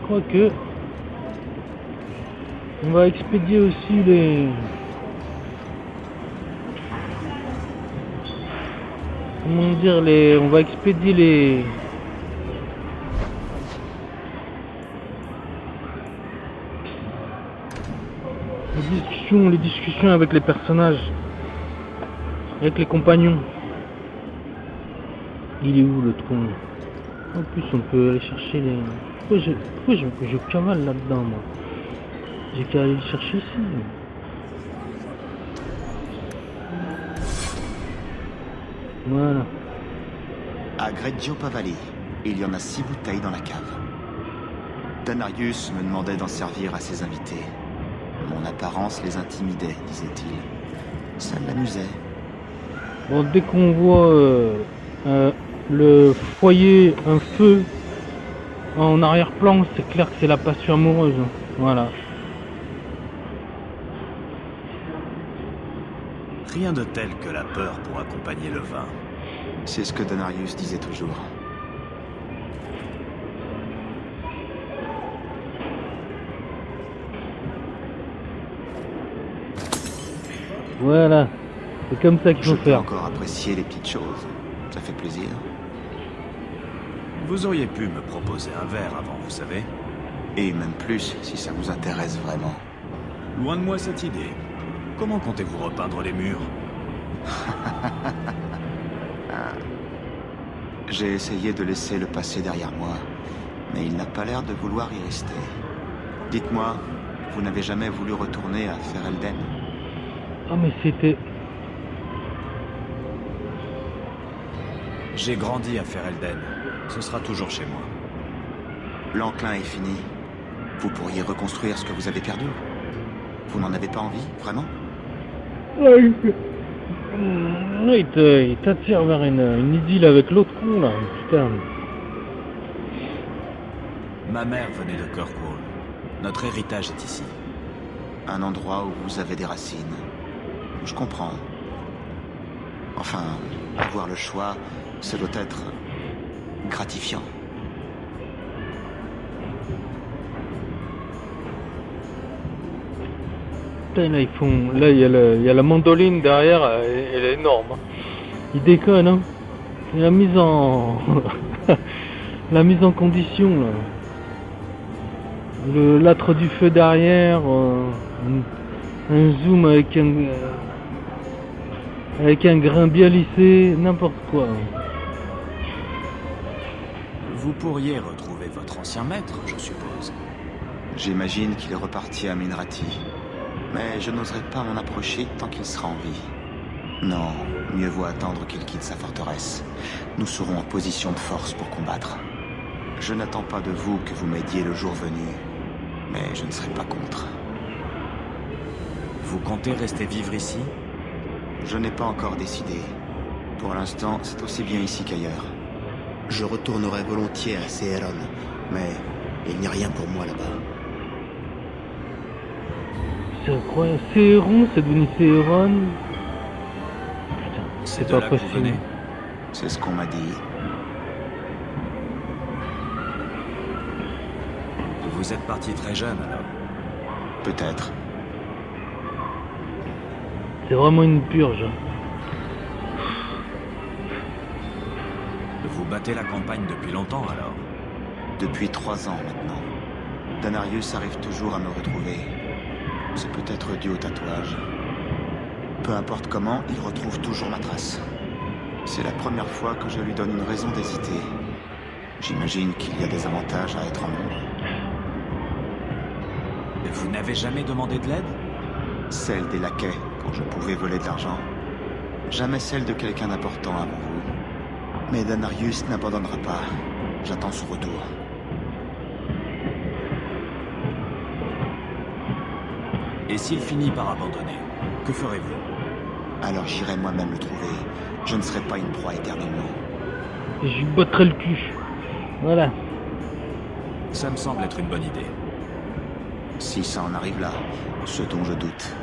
Quoique, on va expédier aussi les... Comment dire, les... On va expédier les... Les discussions avec les personnages, avec les compagnons. Il est où le tronc? En plus, on peut aller chercher les... Pourquoi je cavale là-dedans, moi? J'ai qu'à aller le chercher ici. Voilà. À Greggio Pavali, il y en a 6 bouteilles dans la cave. Danarius me demandait d'en servir à ses invités. Mon apparence les intimidait, disait-il. Ça l'amusait. Bon, dès qu'on voit le foyer, un feu en arrière-plan, c'est clair que c'est la passion amoureuse. Voilà. Rien de tel que la peur pour accompagner le vin. C'est ce que Danarius disait toujours. Voilà. C'est comme ça qu'il Je faut peux faire. encore apprécier les petites choses. Ça fait plaisir. Vous auriez pu me proposer un verre avant, vous savez. Et même plus, si ça vous intéresse vraiment. Loin de moi cette idée. Comment comptez-vous repeindre les murs? J'ai essayé de laisser le passé derrière moi, mais il n'a pas l'air de vouloir y rester. Dites-moi, vous n'avez jamais voulu retourner à Ferelden? Ah mais c'était... J'ai grandi à Ferelden. Ce sera toujours chez moi. L'enclin est fini. Vous pourriez reconstruire ce que vous avez perdu. Vous n'en avez pas envie, vraiment? Il t'attire vers une idylle avec l'autre con là, putain. Ma mère venait de Kirkwall. Notre héritage est ici. Un endroit où vous avez des racines. Je comprends. Enfin, avoir le choix, ça doit être gratifiant. Putain, là, là il y a la mandoline derrière, elle est énorme. Hein. Il déconne, hein. Et la mise en... la mise en condition, là. L'âtre du feu derrière, un zoom avec un grain bien lissé, n'importe quoi. Vous pourriez retrouver votre ancien maître, je suppose. J'imagine qu'il est reparti à Minrati. Mais je n'oserais pas m'en approcher tant qu'il sera en vie. Non, mieux vaut attendre qu'il quitte sa forteresse. Nous serons en position de force pour combattre. Je n'attends pas de vous que vous m'aidiez le jour venu, mais je ne serai pas contre. Vous comptez rester vivre ici? Je n'ai pas encore décidé. Pour l'instant, c'est aussi bien ici qu'ailleurs. Je retournerai volontiers à Seheron, mais il n'y a rien pour moi là-bas. C'est incroyable. Seheron, c'est devenu Seheron. Putain, c'est de pas là que vous possible. venez? C'est ce qu'on m'a dit. Vous êtes parti très jeune alors. Peut-être. C'est vraiment une purge. Vous battez la campagne depuis longtemps alors. Depuis 3 ans maintenant. Danarius arrive toujours à me retrouver. C'est peut-être dû au tatouage. Peu importe comment, il retrouve toujours ma trace. C'est la première fois que je lui donne une raison d'hésiter. J'imagine qu'il y a des avantages à être en nombre. Vous n'avez jamais demandé de l'aide? Celle des laquais, quand je pouvais voler de l'argent. Jamais celle de quelqu'un d'important avant vous. Mais Danarius n'abandonnera pas. J'attends son retour. Et s'il finit par abandonner, que ferez-vous? Alors j'irai moi-même le trouver. Je ne serai pas une proie éternellement. Et je lui botterai le cul. Voilà. Ça me semble être une bonne idée. Si ça en arrive là, ce dont je doute.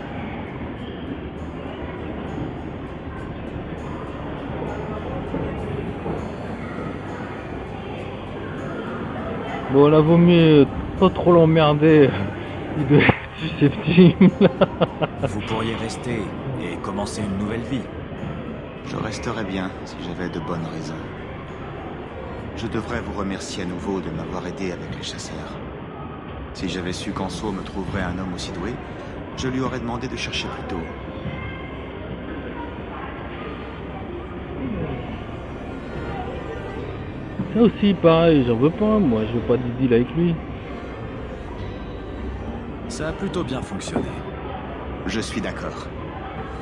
Bon, là, vaut mieux pas trop l'emmerder. Il doit être susceptible. Vous pourriez rester et commencer une nouvelle vie. Je resterai bien si j'avais de bonnes raisons. Je devrais vous remercier à nouveau de m'avoir aidé avec les chasseurs. Si j'avais su qu'Anso me trouverait un homme aussi doué, je lui aurais demandé de chercher plus tôt. Ça aussi, pareil, j'en veux pas. Moi, je veux pas d'idylle avec lui. Ça a plutôt bien fonctionné. Je suis d'accord.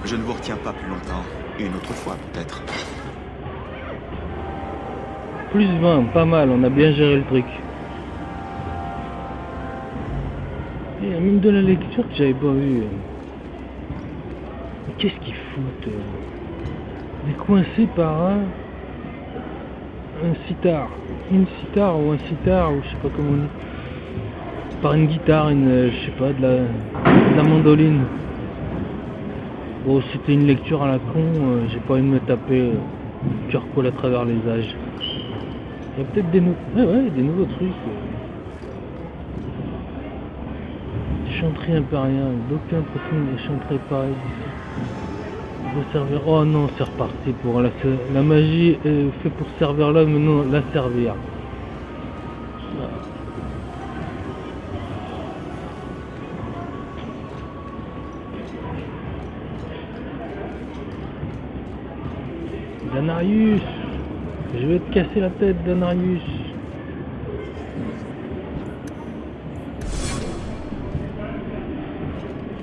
Je ne vous retiens pas plus longtemps. Une autre fois, peut-être. Plus 20, pas mal, on a bien géré le truc. Il y a même de la lecture que j'avais pas vue. Mais qu'est-ce qu'ils foutent? On est coincé par un sitar. Une sitar ou un sitar, ou je sais pas comment on dit. Par une guitare, je sais pas, de la mandoline. Bon, c'était une lecture à la con, j'ai pas envie de me taper cœur colle à travers les âges. Il y a peut-être des nouveaux trucs. Chanterie impériale, d'aucuns prétendent des chanteries pareilles. Vous servir. Oh non, c'est reparti pour la magie est faite pour servir l'homme, non la servir. Danarius, je vais te casser la tête, Danarius.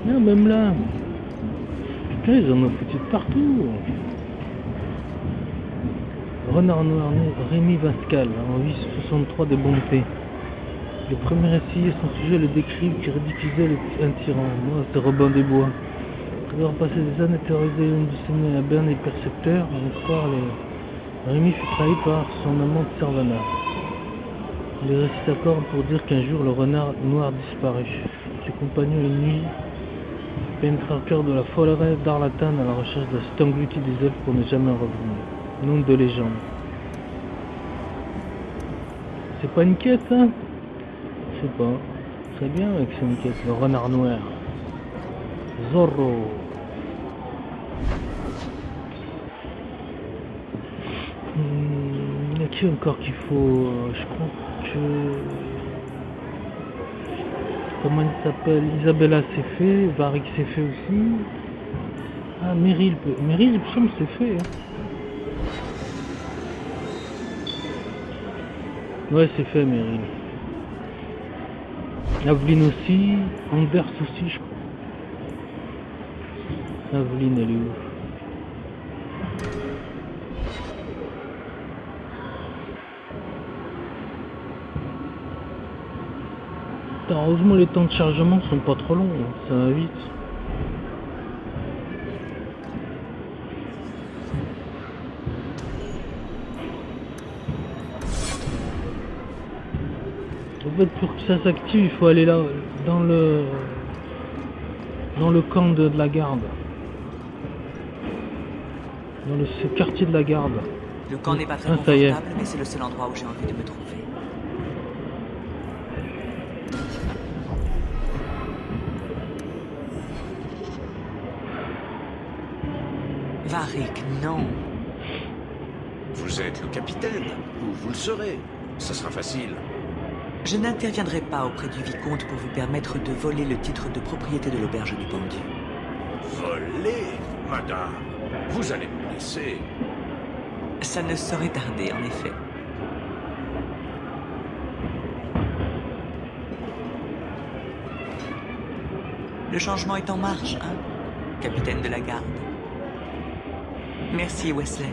Non, même là. Putain, ils en ont foutu de partout. Renard Noir, Rémi Vascal, en 863 des Bontés. Le premier essayé, son sujet le décrit qui ridiculisait un tyran. Moi, c'est Robin des Bois. Après avoir passé des années terrorisé du Sénat à Berne et percepteur, on croire Rémi fut trahi par son amante Servana. Les récits s'accordent pour dire qu'un jour le renard noir disparut. Ses compagnons une nuit pénétrèrent au cœur de la forêt d'Arlatan à la recherche de cet englouti des elfes pour ne jamais revenir. Nom de légende. C'est pas une quête, hein? Je sais pas. Très bien avec cette quête, le renard noir. Zorro. Il y a qui encore qu'il faut... je crois que... Comment il s'appelle? Isabella c'est fait, Varric c'est fait aussi. Ah, Meryl, il me semble c'est fait. Hein. Ouais, c'est fait, Meryl. Aveline aussi, Anders aussi, je crois. Aveline, elle est où? Putain, heureusement les temps de chargement sont pas trop longs, hein, ça va vite. En fait, pour que ça s'active, il faut aller là, dans le camp de la garde. Dans ce quartier de la garde. Le camp n'est pas très Ah, ça y est. confortable, mais c'est le seul endroit où j'ai envie de me trouver. Varric, non. Vous êtes le capitaine, ou vous le serez. Ça sera facile. Je n'interviendrai pas auprès du vicomte pour vous permettre de voler le titre de propriété de l'auberge du pendu. Voler, madame. Vous allez me blesser. Ça ne saurait tarder, en effet. Le changement est en marche, hein, capitaine de la garde. Merci, Wesley.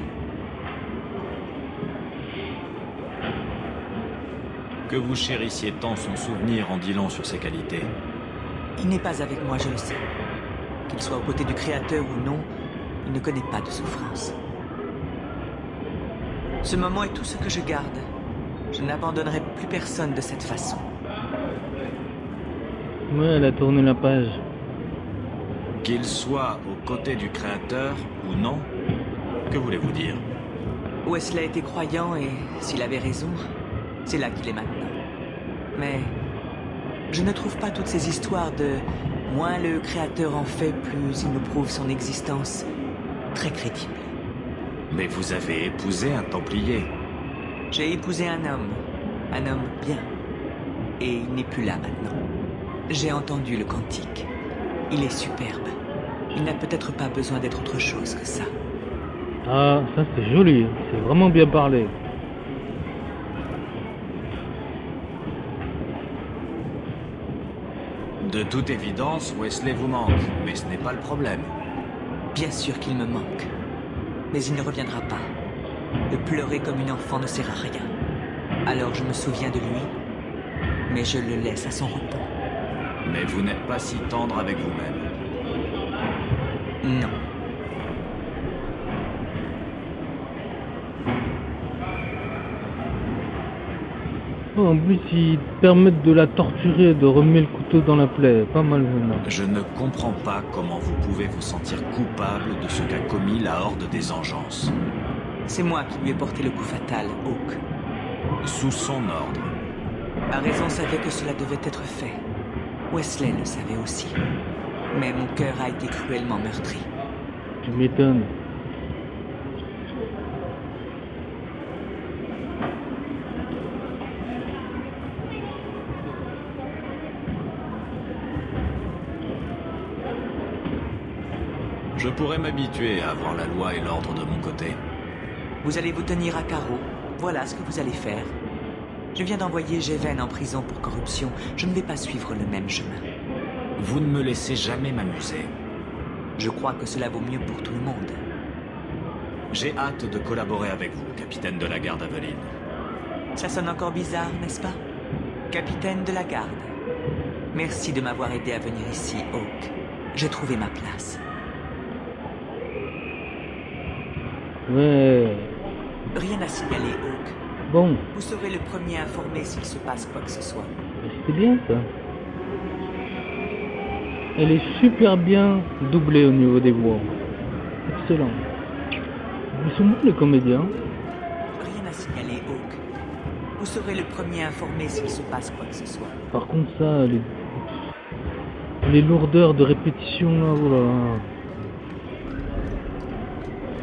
Que vous chérissiez tant son souvenir en dit long sur ses qualités. Il n'est pas avec moi, je le sais. Qu'il soit aux côtés du Créateur ou non, il ne connaît pas de souffrance. Ce moment est tout ce que je garde. Je n'abandonnerai plus personne de cette façon. Ouais, elle a tourné la page. Qu'il soit aux côtés du Créateur ou non, que voulez-vous dire? Wesley était croyant et, s'il avait raison, c'est là qu'il est maintenant. Mais je ne trouve pas toutes ces histoires de « moins le Créateur en fait, plus il nous prouve son existence » très crédibles. Mais vous avez épousé un Templier. J'ai épousé un homme bien, et il n'est plus là maintenant. J'ai entendu le cantique. Il est superbe. Il n'a peut-être pas besoin d'être autre chose que ça. Ah, ça c'est joli, c'est vraiment bien parlé. De toute évidence, Wesley vous manque, mais ce n'est pas le problème. Bien sûr qu'il me manque. Mais il ne reviendra pas. De pleurer comme une enfant ne sert à rien. Alors je me souviens de lui, mais je le laisse à son repos. Mais vous n'êtes pas si tendre avec vous-même. Non. Oh, en plus, ils permettent de la torturer, de remuer le couteau dans la plaie. Pas mal, maintenant. Je ne comprends pas comment vous pouvez vous sentir coupable de ce qu'a commis la Horde des Engences. C'est moi qui lui ai porté le coup fatal, Hawk. Sous son ordre. Ma raison savait que cela devait être fait. Wesley le savait aussi. Mais mon cœur a été cruellement meurtri. Tu m'étonnes. Je pourrais m'habituer à avoir la loi et l'ordre de mon côté. Vous allez vous tenir à carreau. Voilà ce que vous allez faire. Je viens d'envoyer Géven en prison pour corruption. Je ne vais pas suivre le même chemin. Vous ne me laissez jamais m'amuser. Je crois que cela vaut mieux pour tout le monde. J'ai hâte de collaborer avec vous, capitaine de la garde Aveline. Ça sonne encore bizarre, n'est-ce pas? Capitaine de la garde. Merci de m'avoir aidé à venir ici, Hawk. J'ai trouvé ma place. Ouais. Rien à signaler, Hawk. Bon, Vous serez le premier informé s'il se passe quoi que ce soit. c'était bien ça. Elle est super bien doublée au niveau des voix. Excellent. Ils sont bons les comédiens. Rien à signaler, Hawk. Vous serez le premier informé s'il se passe quoi que ce soit. Par contre ça, les lourdeurs de répétition là, voilà.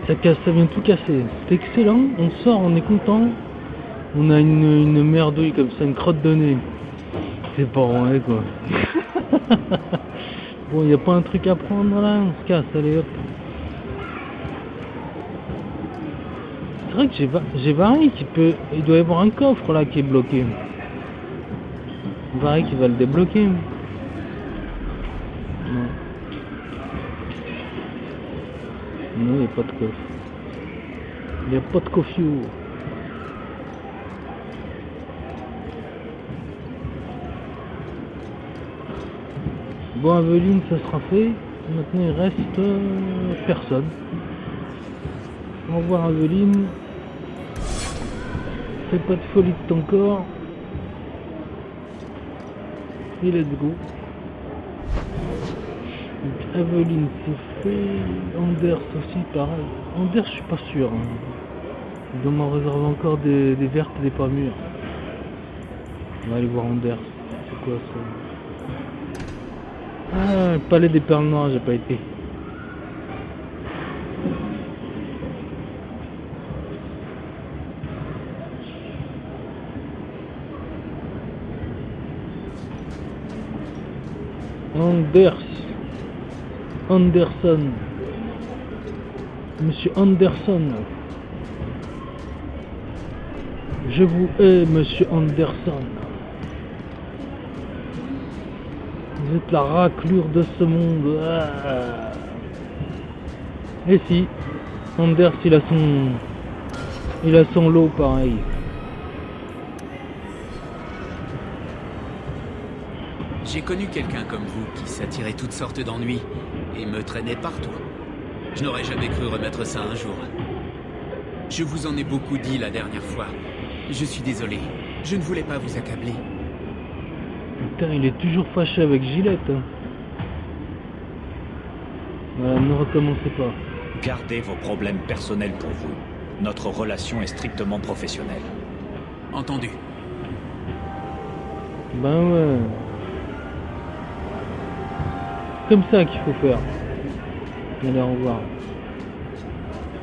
Ça vient tout casser. C'est excellent, on sort, on est content. On a une merdouille comme ça, une crotte de nez. C'est pas vrai quoi. Bon, y a pas un truc à prendre là, on se casse, allez hop. C'est vrai que j'ai varié qui peut. Il doit y avoir un coffre là qui est bloqué. Il paraît qu'il va le débloquer. Non. Non, il n'y a pas de coffre. Il n'y a pas de coffre. Bon, Aveline, ça sera fait. Maintenant, il reste personne. Au revoir, Aveline. Fais pas de folie de ton corps. Et let's go. Donc, Aveline, c'est fait. Anders aussi, pareil. Anders, je suis pas sûr. Hein. Il doit m'en réserver encore des vertes et des pas mûres. On va aller voir Anders. C'est quoi ça? Ah, le palais des perles noires, j'ai pas été. Anderson. Monsieur Anderson. Je vous hais, Monsieur Anderson. Vous êtes la raclure de ce monde. Ah. Et si, Anders, il a son lot pareil. J'ai connu quelqu'un comme vous qui s'attirait toutes sortes d'ennuis et me traînait partout. Je n'aurais jamais cru remettre ça un jour. Je vous en ai beaucoup dit la dernière fois. Je suis désolé. Je ne voulais pas vous accabler. Putain, il est toujours fâché avec Gillette. Hein. Voilà, ne recommencez pas. Gardez vos problèmes personnels pour vous. Notre relation est strictement professionnelle. Entendu. Ben ouais. Comme ça qu'il faut faire. Allez, au revoir.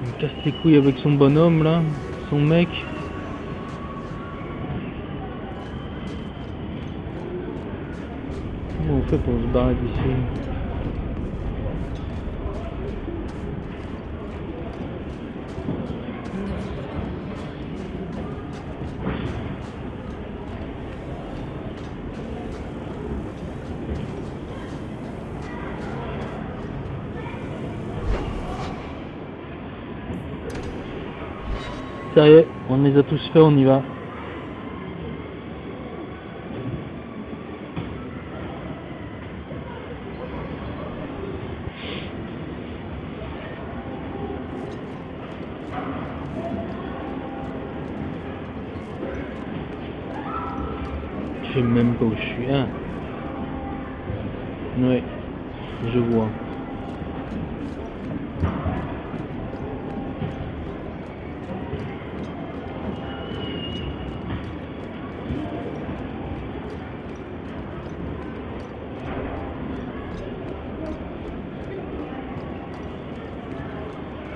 Il me casse les couilles avec son bonhomme là, son mec. Comment on fait pour se barrer d'ici? Ça y est, on les a tous fait, on y va. Je sais même pas où je suis. Ah. Ouais, je vois.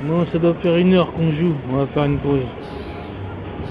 Non, ça doit faire 1 heure qu'on joue. On va faire une pause.